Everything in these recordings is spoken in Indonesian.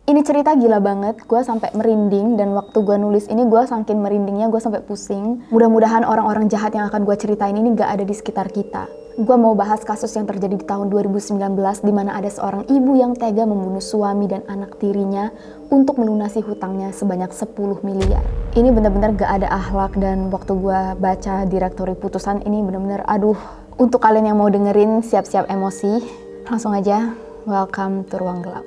Ini cerita gila banget, gue sampai merinding, dan waktu gue nulis ini gue saking merindingnya gue sampai pusing. Mudah-mudahan orang-orang jahat yang akan gue ceritain ini gak ada di sekitar kita. Gue mau bahas kasus yang terjadi di tahun 2019 di mana ada seorang ibu yang tega membunuh suami dan anak tirinya untuk melunasi hutangnya sebanyak 10 miliar. Ini bener-bener gak ada akhlak, dan waktu gue baca direktori putusan ini bener-bener aduh. Untuk kalian yang mau dengerin siap-siap emosi, langsung aja welcome to Ruang Gelap.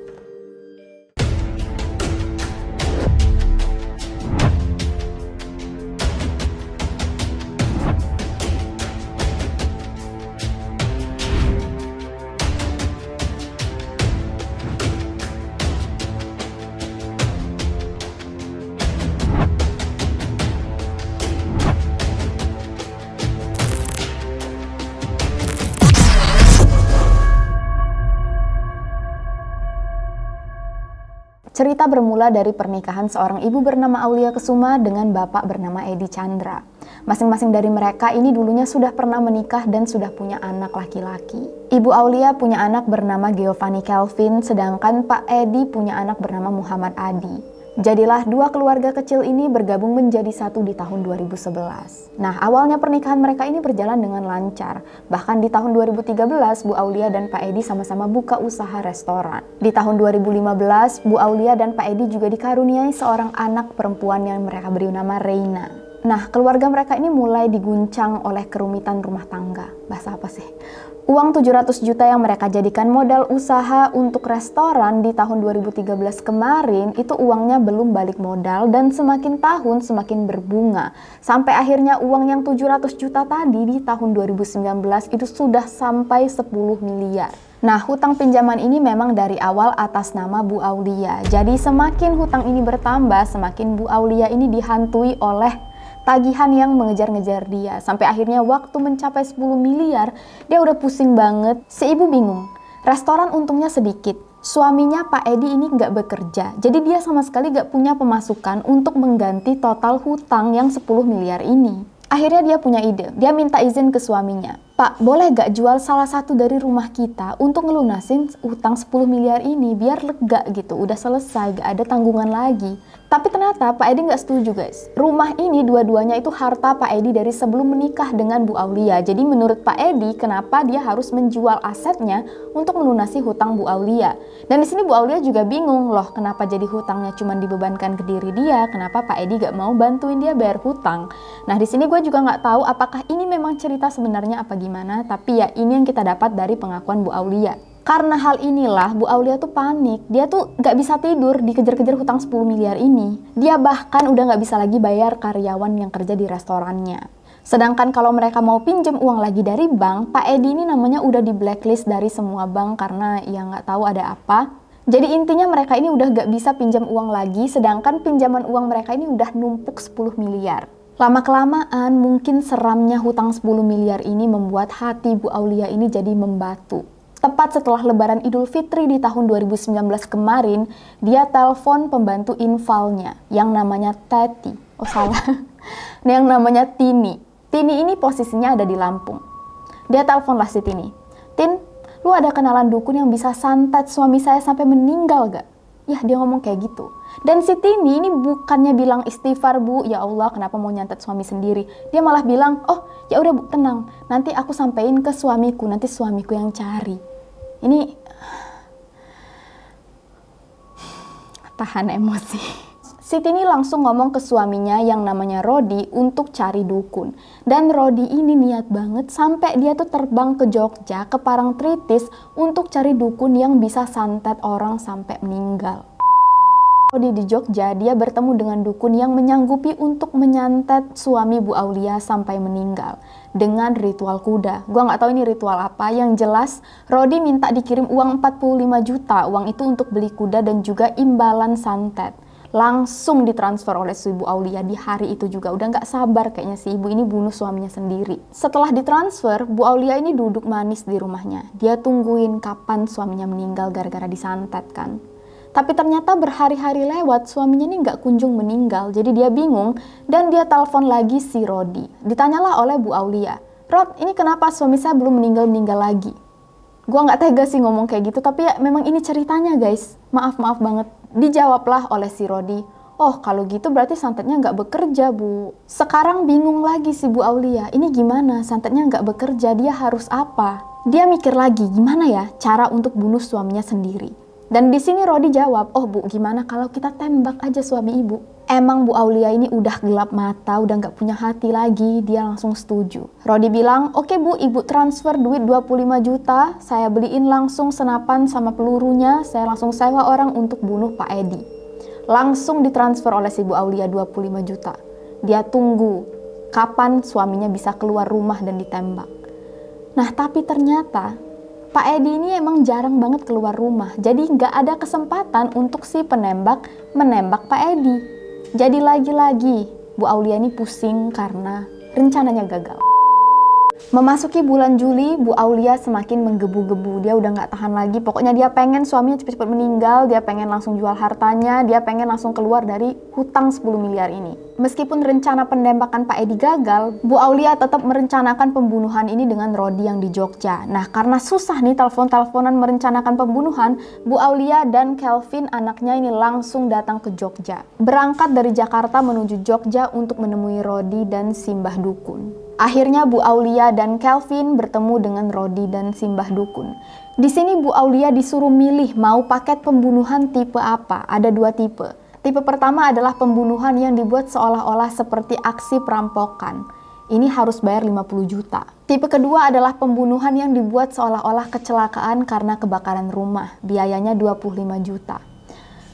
Cerita bermula dari pernikahan seorang ibu bernama Aulia Kesuma dengan bapak bernama Edi Chandra. Masing-masing dari mereka ini dulunya sudah pernah menikah dan sudah punya anak laki-laki. Ibu Aulia punya anak bernama Giovanni Kelvin, sedangkan Pak Edi punya anak bernama Muhammad Adi. Jadilah dua keluarga kecil ini bergabung menjadi satu di tahun 2011. Nah, awalnya pernikahan mereka ini berjalan dengan lancar. Bahkan di tahun 2013, Bu Aulia dan Pak Edi sama-sama buka usaha restoran. Di tahun 2015, Bu Aulia dan Pak Edi juga dikaruniai seorang anak perempuan yang mereka beri nama Reina. Nah, keluarga mereka ini mulai diguncang oleh kerumitan rumah tangga. Bahasa apa sih? Uang 700 juta yang mereka jadikan modal usaha untuk restoran di tahun 2013 kemarin, itu uangnya belum balik modal dan semakin tahun semakin berbunga. Sampai akhirnya uang yang 700 juta tadi di tahun 2019 itu sudah sampai 10 miliar. Nah, hutang pinjaman ini memang dari awal atas nama Bu Aulia. Jadi semakin hutang ini bertambah, semakin Bu Aulia ini dihantui oleh tagihan yang mengejar-ngejar dia. Sampai akhirnya waktu mencapai 10 miliar, dia udah pusing banget. Si ibu bingung. Restoran untungnya sedikit. Suaminya Pak Edi ini nggak bekerja. Jadi dia sama sekali nggak punya pemasukan untuk mengganti total hutang yang 10 miliar ini. Akhirnya dia punya ide. Dia minta izin ke suaminya. Pak, boleh gak jual salah satu dari rumah kita untuk ngelunasin utang 10 miliar ini biar lega gitu. Udah selesai, gak ada tanggungan lagi. Tapi ternyata Pak Edi gak setuju guys. Rumah ini dua-duanya itu harta Pak Edi dari sebelum menikah dengan Bu Aulia. Jadi menurut Pak Edi, kenapa dia harus menjual asetnya untuk melunasi hutang Bu Aulia. Dan di sini Bu Aulia juga bingung, loh kenapa jadi hutangnya cuma dibebankan ke diri dia, kenapa Pak Edi gak mau bantuin dia bayar hutang. Nah di sini gue juga gak tahu apakah ini memang cerita sebenarnya apa gimana, tapi ya ini yang kita dapat dari pengakuan Bu Aulia. Karena hal inilah Bu Aulia tuh panik, dia tuh gak bisa tidur dikejar-kejar hutang 10 miliar ini. Dia bahkan udah gak bisa lagi bayar karyawan yang kerja di restorannya. Sedangkan kalau mereka mau pinjam uang lagi dari bank, Pak Edi ini namanya udah di blacklist dari semua bank karena ya gak tahu ada apa. Jadi intinya mereka ini udah gak bisa pinjam uang lagi, sedangkan pinjaman uang mereka ini udah numpuk 10 miliar. Lama-kelamaan mungkin seramnya hutang 10 miliar ini membuat hati Bu Aulia ini jadi membatu. Tepat setelah Lebaran Idul Fitri di tahun 2019 kemarin, dia telepon pembantu infalnya yang namanya Teti. Oh salah, yang namanya Tini. Tini ini posisinya ada di Lampung. Dia teleponlah si Tini. Tin, lu ada kenalan dukun yang bisa santet suami saya sampai meninggal gak? Ya dia ngomong kayak gitu. Dan si Tini ini bukannya bilang istighfar Bu, ya Allah kenapa mau nyantet suami sendiri. Dia malah bilang, oh ya udah Bu tenang, nanti aku sampein ke suamiku, nanti suamiku yang cari. Ini tahan emosi. Si Tini langsung ngomong ke suaminya yang namanya Rodi untuk cari dukun. Dan Rodi ini niat banget sampai dia tuh terbang ke Jogja, ke Parangtritis untuk cari dukun yang bisa santet orang sampai meninggal. Di Jogja, dia bertemu dengan dukun yang menyanggupi untuk menyantet suami Bu Aulia sampai meninggal dengan ritual kuda. Gua nggak tahu ini ritual apa, yang jelas Rodi minta dikirim uang 45 juta, uang itu untuk beli kuda dan juga imbalan santet. Langsung ditransfer oleh si Bu Aulia di hari itu juga. Udah nggak sabar kayaknya si ibu ini bunuh suaminya sendiri. Setelah ditransfer, Bu Aulia ini duduk manis di rumahnya. Dia tungguin kapan suaminya meninggal gara-gara disantet kan. Tapi ternyata berhari-hari lewat, suaminya ini nggak kunjung meninggal. Jadi dia bingung dan dia telepon lagi si Rodi. Ditanyalah oleh Bu Aulia, Rod, ini kenapa suami saya belum meninggal-meninggal lagi? Gua nggak tega sih ngomong kayak gitu, tapi ya memang ini ceritanya guys. Maaf banget. Dijawablah oleh si Rodi, "Oh, kalau gitu berarti santetnya nggak bekerja, Bu." Sekarang bingung lagi si Bu Aulia, ini gimana? Santetnya nggak bekerja, dia harus apa? Dia mikir lagi, gimana ya cara untuk bunuh suaminya sendiri. Dan di sini Rodi jawab, "Oh Bu, gimana kalau kita tembak aja suami ibu?" Emang Bu Aulia ini udah gelap mata, udah nggak punya hati lagi, dia langsung setuju. Rodi bilang, "Oke Bu, ibu transfer duit 25 juta, saya beliin langsung senapan sama pelurunya, saya langsung sewa orang untuk bunuh Pak Edi." Langsung ditransfer oleh si Bu Aulia 25 juta. Dia tunggu kapan suaminya bisa keluar rumah dan ditembak. Nah, tapi ternyata Pak Edi ini emang jarang banget keluar rumah, jadi nggak ada kesempatan untuk si penembak menembak Pak Edi. Jadi lagi-lagi Bu Aulia ini pusing karena rencananya gagal. Memasuki bulan Juli, Bu Aulia semakin menggebu-gebu. Dia udah nggak tahan lagi. Pokoknya dia pengen suaminya cepat-cepat meninggal, dia pengen langsung jual hartanya, dia pengen langsung keluar dari hutang 10 miliar ini. Meskipun rencana penembakan Pak Edi gagal, Bu Aulia tetap merencanakan pembunuhan ini dengan Rodi yang di Jogja. Nah, karena susah nih telepon-teleponan merencanakan pembunuhan, Bu Aulia dan Kelvin anaknya ini langsung datang ke Jogja. Berangkat dari Jakarta menuju Jogja untuk menemui Rodi dan Simbah Dukun. Akhirnya Bu Aulia dan Kelvin bertemu dengan Rodi dan Simbah Dukun. Di sini Bu Aulia disuruh milih mau paket pembunuhan tipe apa. Ada 2 tipe. Tipe pertama adalah pembunuhan yang dibuat seolah-olah seperti aksi perampokan. Ini harus bayar 50 juta. Tipe kedua adalah pembunuhan yang dibuat seolah-olah kecelakaan karena kebakaran rumah. Biayanya 25 juta.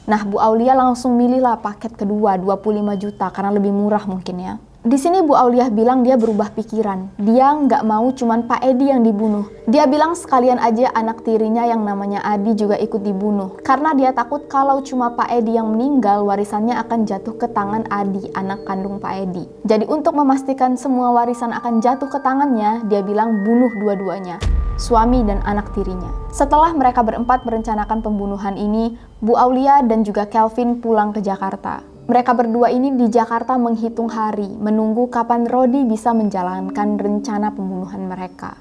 Nah, Bu Aulia langsung milihlah paket kedua 25 juta karena lebih murah mungkin ya. Di sini Bu Aulia bilang dia berubah pikiran. Dia nggak mau cuman Pak Edi yang dibunuh. Dia bilang sekalian aja anak tirinya yang namanya Adi juga ikut dibunuh. Karena dia takut kalau cuma Pak Edi yang meninggal, warisannya akan jatuh ke tangan Adi, anak kandung Pak Edi. Jadi untuk memastikan semua warisan akan jatuh ke tangannya, dia bilang bunuh dua-duanya, suami dan anak tirinya. Setelah mereka berempat merencanakan pembunuhan ini, Bu Aulia dan juga Kelvin pulang ke Jakarta. Mereka berdua ini di Jakarta menghitung hari, menunggu kapan Rodi bisa menjalankan rencana pembunuhan mereka.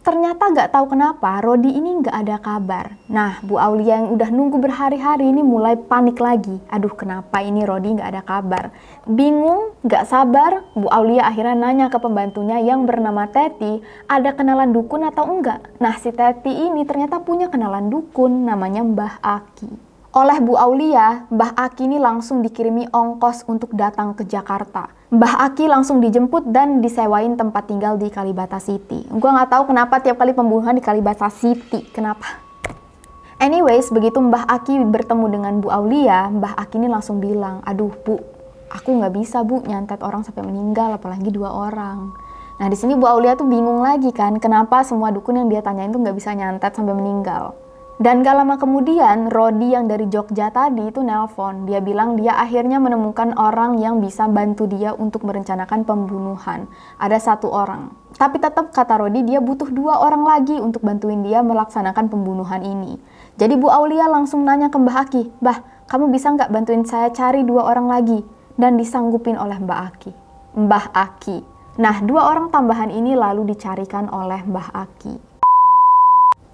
Ternyata gak tahu kenapa Rodi ini gak ada kabar. Nah, Bu Aulia yang udah nunggu berhari-hari ini mulai panik lagi. Aduh, kenapa ini Rodi gak ada kabar? Bingung, gak sabar, Bu Aulia akhirnya nanya ke pembantunya yang bernama Teti, ada kenalan dukun atau enggak? Nah, si Teti ini ternyata punya kenalan dukun namanya Mbah Aki. Oleh Bu Aulia, Mbah Aki ini langsung dikirimi ongkos untuk datang ke Jakarta. Mbah Aki langsung dijemput dan disewain tempat tinggal di Kalibata City. Gua nggak tahu kenapa tiap kali pembunuhan di Kalibata City, kenapa? Anyways, begitu Mbah Aki bertemu dengan Bu Aulia, Mbah Aki ini langsung bilang, "Aduh Bu, aku nggak bisa Bu nyantet orang sampai meninggal, apalagi 2 orang." Nah, di sini Bu Aulia tuh bingung lagi kan, kenapa semua dukun yang dia tanyain tuh nggak bisa nyantet sampai meninggal. Dan gak lama kemudian, Rodi yang dari Jogja tadi itu nelpon. Dia bilang dia akhirnya menemukan orang yang bisa bantu dia untuk merencanakan pembunuhan. Ada 1 orang. Tapi tetap kata Rodi dia butuh 2 orang lagi untuk bantuin dia melaksanakan pembunuhan ini. Jadi Bu Aulia langsung nanya ke Mbah Aki, "Mbah, kamu bisa nggak bantuin saya cari 2 orang lagi?" Dan disanggupin oleh Mbah Aki. Nah, 2 orang tambahan ini lalu dicarikan oleh Mbah Aki.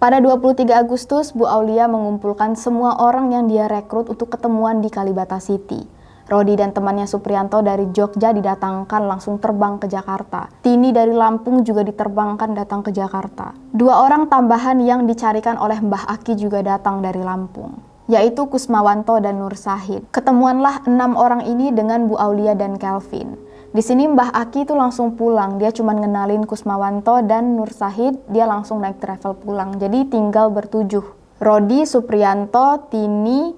Pada 23 Agustus, Bu Aulia mengumpulkan semua orang yang dia rekrut untuk ketemuan di Kalibata City. Rodi dan temannya Suprianto dari Jogja didatangkan langsung terbang ke Jakarta. Tini dari Lampung juga diterbangkan datang ke Jakarta. 2 orang tambahan yang dicarikan oleh Mbah Aki juga datang dari Lampung, yaitu Kusmawanto dan Nur Sahid. Ketemuanlah 6 orang ini dengan Bu Aulia dan Kelvin. Di sini Mbah Aki itu langsung pulang, dia cuma ngenalin Kusmawanto dan Nur Sahid, dia langsung naik travel pulang. Jadi tinggal ber-7. Rodi, Suprianto, Tini,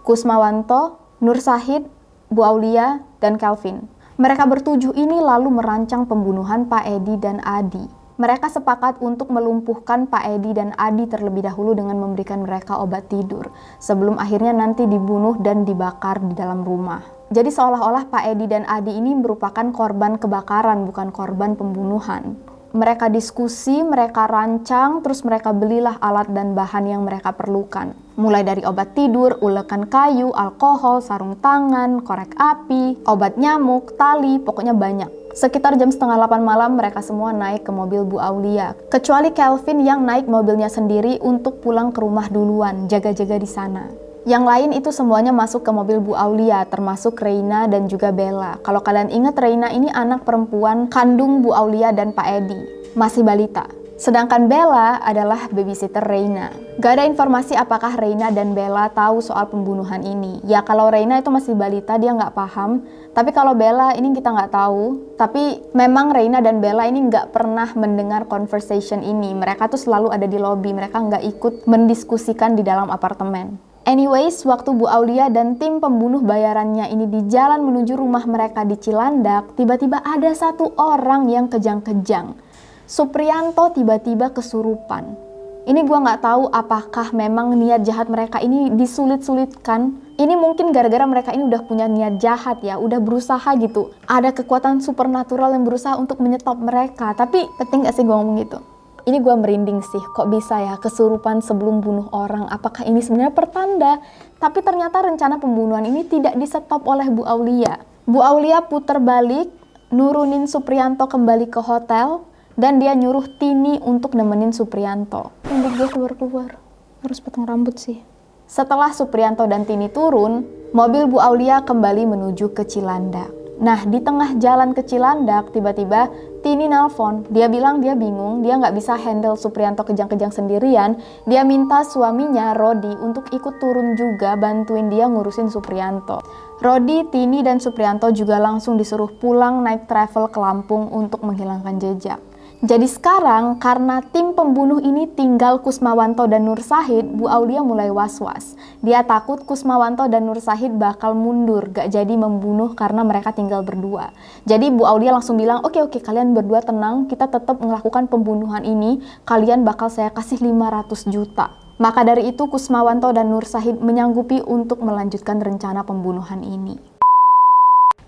Kusmawanto, Nur Sahid, Bu Aulia, dan Kelvin. Mereka ber-7 ini lalu merancang pembunuhan Pak Edi dan Adi. Mereka sepakat untuk melumpuhkan Pak Edi dan Adi terlebih dahulu dengan memberikan mereka obat tidur, sebelum akhirnya nanti dibunuh dan dibakar di dalam rumah. Jadi seolah-olah Pak Edi dan Adi ini merupakan korban kebakaran, bukan korban pembunuhan. Mereka diskusi, mereka rancang, terus mereka belilah alat dan bahan yang mereka perlukan. Mulai dari obat tidur, ulekan kayu, alkohol, sarung tangan, korek api, obat nyamuk, tali, pokoknya banyak. Sekitar jam 7:30 malam mereka semua naik ke mobil Bu Aulia. Kecuali Kelvin yang naik mobilnya sendiri untuk pulang ke rumah duluan, jaga-jaga di sana. Yang lain itu semuanya masuk ke mobil Bu Aulia, termasuk Reina dan juga Bella. Kalau kalian ingat, Reina ini anak perempuan kandung Bu Aulia dan Pak Edi, masih balita. Sedangkan Bella adalah babysitter Reina. Gak ada informasi apakah Reina dan Bella tahu soal pembunuhan ini. Ya kalau Reina itu masih balita, dia nggak paham. Tapi kalau Bella ini kita nggak tahu. Tapi memang Reina dan Bella ini nggak pernah mendengar conversation ini. Mereka tuh selalu ada di lobby, mereka nggak ikut mendiskusikan di dalam apartemen. Anyways, waktu Bu Aulia dan tim pembunuh bayarannya ini di jalan menuju rumah mereka di Cilandak, tiba-tiba ada satu orang yang kejang-kejang. Supriyanto tiba-tiba kesurupan. Ini gue nggak tahu apakah memang niat jahat mereka ini disulit-sulitkan. Ini mungkin gara-gara mereka ini udah punya niat jahat ya, udah berusaha gitu. Ada kekuatan supernatural yang berusaha untuk menyetop mereka. Tapi penting gak sih gue ngomong gitu? Ini gue merinding sih, kok bisa ya kesurupan sebelum bunuh orang? Apakah ini sebenarnya pertanda? Tapi ternyata rencana pembunuhan ini tidak disetop oleh Bu Aulia. Bu Aulia puter balik, nurunin Supriyanto kembali ke hotel, dan dia nyuruh Tini untuk nemenin Supriyanto. Rambut gue keluar-keluar, harus potong rambut sih. Setelah Supriyanto dan Tini turun, mobil Bu Aulia kembali menuju ke Cilandak. Nah, di tengah jalan ke Cilandak, tiba-tiba Tini nelpon. Dia bilang dia bingung, dia nggak bisa handle Supriyanto kejang-kejang sendirian. Dia minta suaminya, Rodi, untuk ikut turun juga bantuin dia ngurusin Supriyanto. Rodi, Tini, dan Supriyanto juga langsung disuruh pulang naik travel ke Lampung untuk menghilangkan jejak. Jadi sekarang karena tim pembunuh ini tinggal Kusmawanto dan Nur Syahid, Bu Aulia mulai was-was. Dia takut Kusmawanto dan Nur Syahid bakal mundur, gak jadi membunuh karena mereka tinggal berdua. Jadi Bu Aulia langsung bilang, oke, kalian berdua tenang, kita tetap melakukan pembunuhan ini, kalian bakal saya kasih 500 juta. Maka dari itu Kusmawanto dan Nur Syahid menyanggupi untuk melanjutkan rencana pembunuhan ini.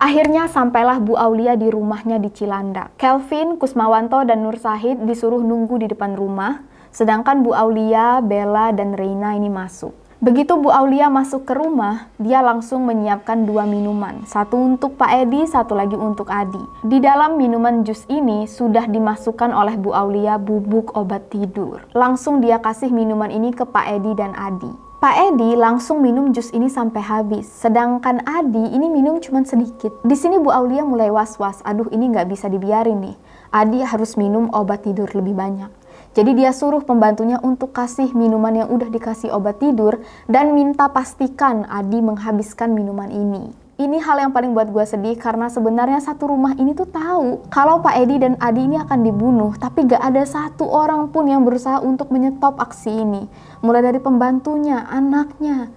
Akhirnya sampailah Bu Aulia di rumahnya di Cilandak. Kelvin, Kusmawanto, dan Nur Syahid disuruh nunggu di depan rumah, sedangkan Bu Aulia, Bella, dan Reina ini masuk. Begitu Bu Aulia masuk ke rumah, dia langsung menyiapkan 2 minuman. Satu untuk Pak Edi, satu lagi untuk Adi. Di dalam minuman jus ini sudah dimasukkan oleh Bu Aulia bubuk obat tidur. Langsung dia kasih minuman ini ke Pak Edi dan Adi. Pak Edi langsung minum jus ini sampai habis, sedangkan Adi ini minum cuma sedikit. Di sini Bu Aulia mulai was-was, aduh ini nggak bisa dibiarin nih. Adi harus minum obat tidur lebih banyak. Jadi dia suruh pembantunya untuk kasih minuman yang udah dikasih obat tidur dan minta pastikan Adi menghabiskan minuman ini. Ini hal yang paling buat gue sedih karena sebenarnya satu rumah ini tuh tahu kalau Pak Edi dan Adi ini akan dibunuh, tapi gak ada satu orang pun yang berusaha untuk menyetop aksi ini. Mulai dari pembantunya, anaknya.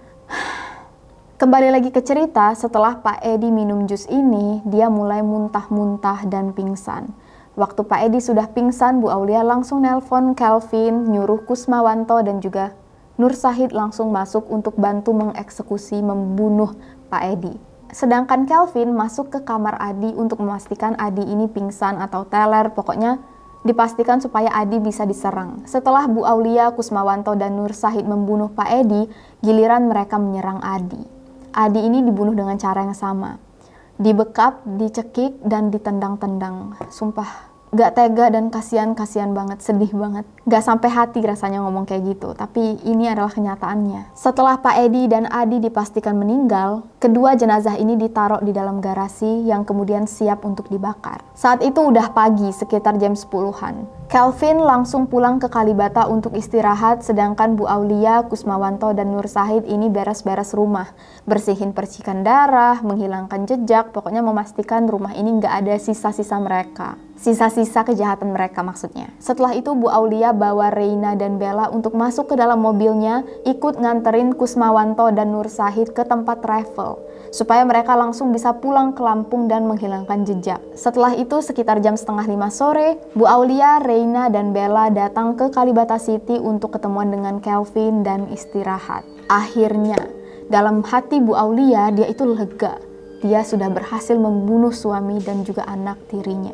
Kembali lagi ke cerita, setelah Pak Edi minum jus ini, dia mulai muntah-muntah dan pingsan. Waktu Pak Edi sudah pingsan, Bu Aulia langsung nelpon Kelvin, nyuruh Kusmawanto dan juga Nur Syahid langsung masuk untuk bantu mengeksekusi membunuh Pak Edi. Sedangkan Kelvin masuk ke kamar Adi untuk memastikan Adi ini pingsan atau teler, pokoknya dipastikan supaya Adi bisa diserang. Setelah Bu Aulia, Kusmawanto, dan Nur Syahid membunuh Pak Edi, giliran mereka menyerang Adi. Adi ini dibunuh dengan cara yang sama. Dibekap, dicekik, dan ditendang-tendang. Sumpah, gak tega dan kasihan banget, sedih banget. Gak sampai hati rasanya ngomong kayak gitu, tapi ini adalah kenyataannya. Setelah Pak Edi dan Adi dipastikan meninggal, kedua jenazah ini ditaruh di dalam garasi yang kemudian siap untuk dibakar. Saat itu udah pagi, sekitar jam 10-an. Kelvin langsung pulang ke Kalibata untuk istirahat, sedangkan Bu Aulia, Kusmawanto, dan Nur Syahid ini beres-beres rumah. Bersihin percikan darah, menghilangkan jejak, pokoknya memastikan rumah ini gak ada sisa-sisa mereka. Sisa-sisa kejahatan mereka maksudnya. Setelah itu Bu Aulia bawa Reina dan Bella untuk masuk ke dalam mobilnya, ikut nganterin Kusmawanto dan Nur Syahid ke tempat travel, supaya mereka langsung bisa pulang ke Lampung dan menghilangkan jejak. Setelah itu sekitar jam 4:30 sore, Bu Aulia, Reina, dan Bella datang ke Kalibata City untuk ketemuan dengan Kelvin dan istirahat. Akhirnya, dalam hati Bu Aulia, dia itu lega. Dia sudah berhasil membunuh suami dan juga anak tirinya.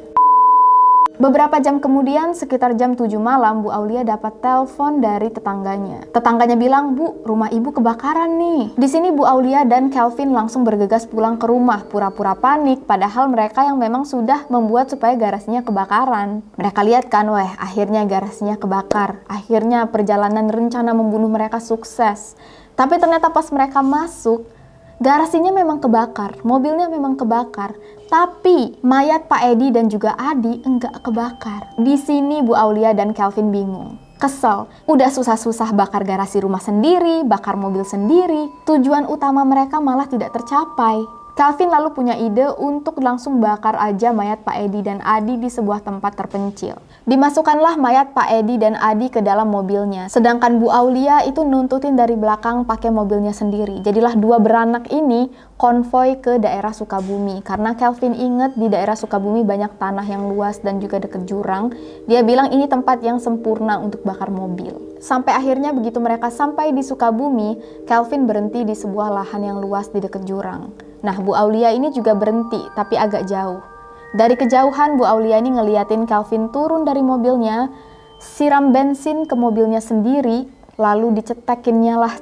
Beberapa jam kemudian, sekitar jam 7 malam, Bu Aulia dapat telepon dari tetangganya. Tetangganya bilang, "Bu, rumah ibu kebakaran nih." Di sini Bu Aulia dan Kelvin langsung bergegas pulang ke rumah, pura-pura panik, padahal mereka yang memang sudah membuat supaya garasinya kebakaran. Mereka lihat kan, weh, akhirnya garasinya kebakar. Akhirnya perjalanan rencana membunuh mereka sukses. Tapi ternyata pas mereka masuk, garasinya memang kebakar, mobilnya memang kebakar, tapi mayat Pak Edi dan juga Adi enggak kebakar. Di sini Bu Aulia dan Kelvin bingung. Kesel, udah susah-susah bakar garasi rumah sendiri, bakar mobil sendiri, tujuan utama mereka malah tidak tercapai. Kelvin lalu punya ide untuk langsung bakar aja mayat Pak Edi dan Adi di sebuah tempat terpencil. Dimasukkanlah mayat Pak Edi dan Adi ke dalam mobilnya, sedangkan Bu Aulia itu nuntutin dari belakang pakai mobilnya sendiri. Jadilah dua beranak ini konvoy ke daerah Sukabumi, karena Kelvin inget di daerah Sukabumi banyak tanah yang luas dan juga deket jurang. Dia bilang ini tempat yang sempurna untuk bakar mobil. Sampai akhirnya begitu mereka sampai di Sukabumi, Kelvin berhenti di sebuah lahan yang luas di deket jurang. Nah, Bu Aulia ini juga berhenti, tapi agak jauh. Dari kejauhan, Bu Aulia ini ngeliatin Kelvin turun dari mobilnya, siram bensin ke mobilnya sendiri, lalu dicetekinnya lah,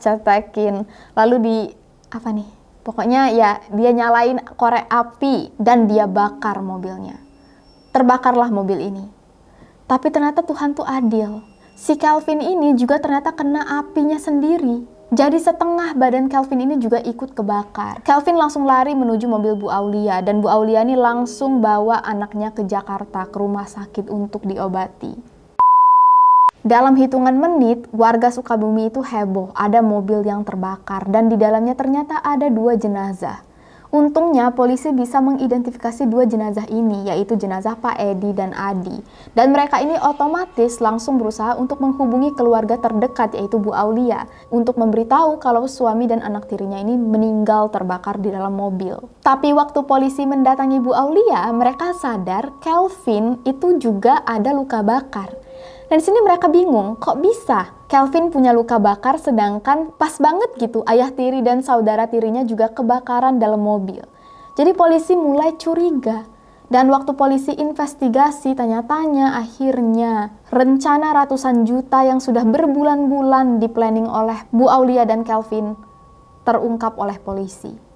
lalu pokoknya ya dia nyalain korek api, dan dia bakar mobilnya. Terbakarlah mobil ini. Tapi ternyata Tuhan tuh adil. Si Kelvin ini juga ternyata kena apinya sendiri. Jadi setengah badan Kelvin ini juga ikut kebakar. Kelvin langsung lari menuju mobil Bu Aulia, dan Bu Aulia ini langsung bawa anaknya ke Jakarta, ke rumah sakit untuk diobati. Dalam hitungan menit, warga Sukabumi itu heboh, ada mobil yang terbakar, dan di dalamnya ternyata ada 2 jenazah. Untungnya polisi bisa mengidentifikasi 2 jenazah ini, yaitu jenazah Pak Edi dan Adi. Dan mereka ini otomatis langsung berusaha untuk menghubungi keluarga terdekat, yaitu Bu Aulia, untuk memberitahu kalau suami dan anak tirinya ini meninggal terbakar di dalam mobil. Tapi waktu polisi mendatangi Bu Aulia, mereka sadar Kelvin itu juga ada luka bakar. Dan di sini mereka bingung, kok bisa Kelvin punya luka bakar sedangkan pas banget gitu ayah tiri dan saudara tirinya juga kebakaran dalam mobil. Jadi polisi mulai curiga. Dan waktu polisi investigasi tanya-tanya, akhirnya rencana ratusan juta yang sudah berbulan-bulan di-planning oleh Bu Aulia dan Kelvin terungkap oleh polisi.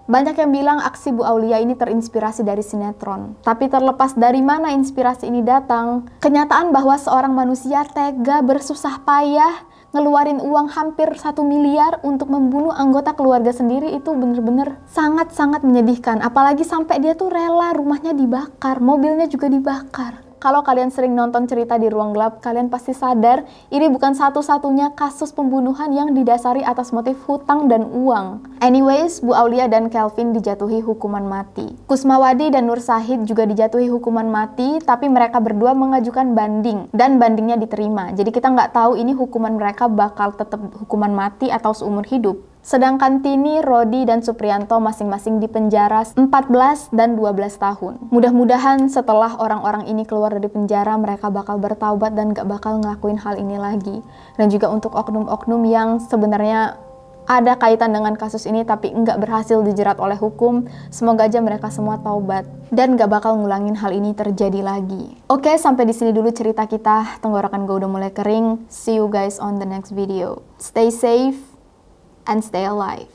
Banyak yang bilang aksi Bu Aulia ini terinspirasi dari sinetron. Tapi terlepas dari mana inspirasi ini datang, kenyataan bahwa seorang manusia tega bersusah payah ngeluarin uang hampir 1 miliar untuk membunuh anggota keluarga sendiri itu bener-bener sangat-sangat menyedihkan. Apalagi sampai dia tuh rela rumahnya dibakar, mobilnya juga dibakar. Kalau kalian sering nonton Cerita di Ruang Gelap, kalian pasti sadar ini bukan satu-satunya kasus pembunuhan yang didasari atas motif hutang dan uang. Anyways, Bu Aulia dan Kelvin dijatuhi hukuman mati. Kusmawati dan Nur Syahid juga dijatuhi hukuman mati, tapi mereka berdua mengajukan banding, dan bandingnya diterima. Jadi kita nggak tahu ini hukuman mereka bakal tetap hukuman mati atau seumur hidup. Sedangkan Tini, Rodi, dan Supriyanto masing-masing dipenjara 14 dan 12 tahun. Mudah-mudahan setelah orang-orang ini keluar dari penjara, mereka bakal bertaubat dan gak bakal ngelakuin hal ini lagi. Dan juga untuk oknum-oknum yang sebenarnya ada kaitan dengan kasus ini tapi nggak berhasil dijerat oleh hukum, semoga aja mereka semua taubat dan gak bakal ngulangin hal ini terjadi lagi. Oke, sampai di sini dulu cerita kita. Tenggorokan gue udah mulai kering. See you guys on the next video. Stay safe and stay alive.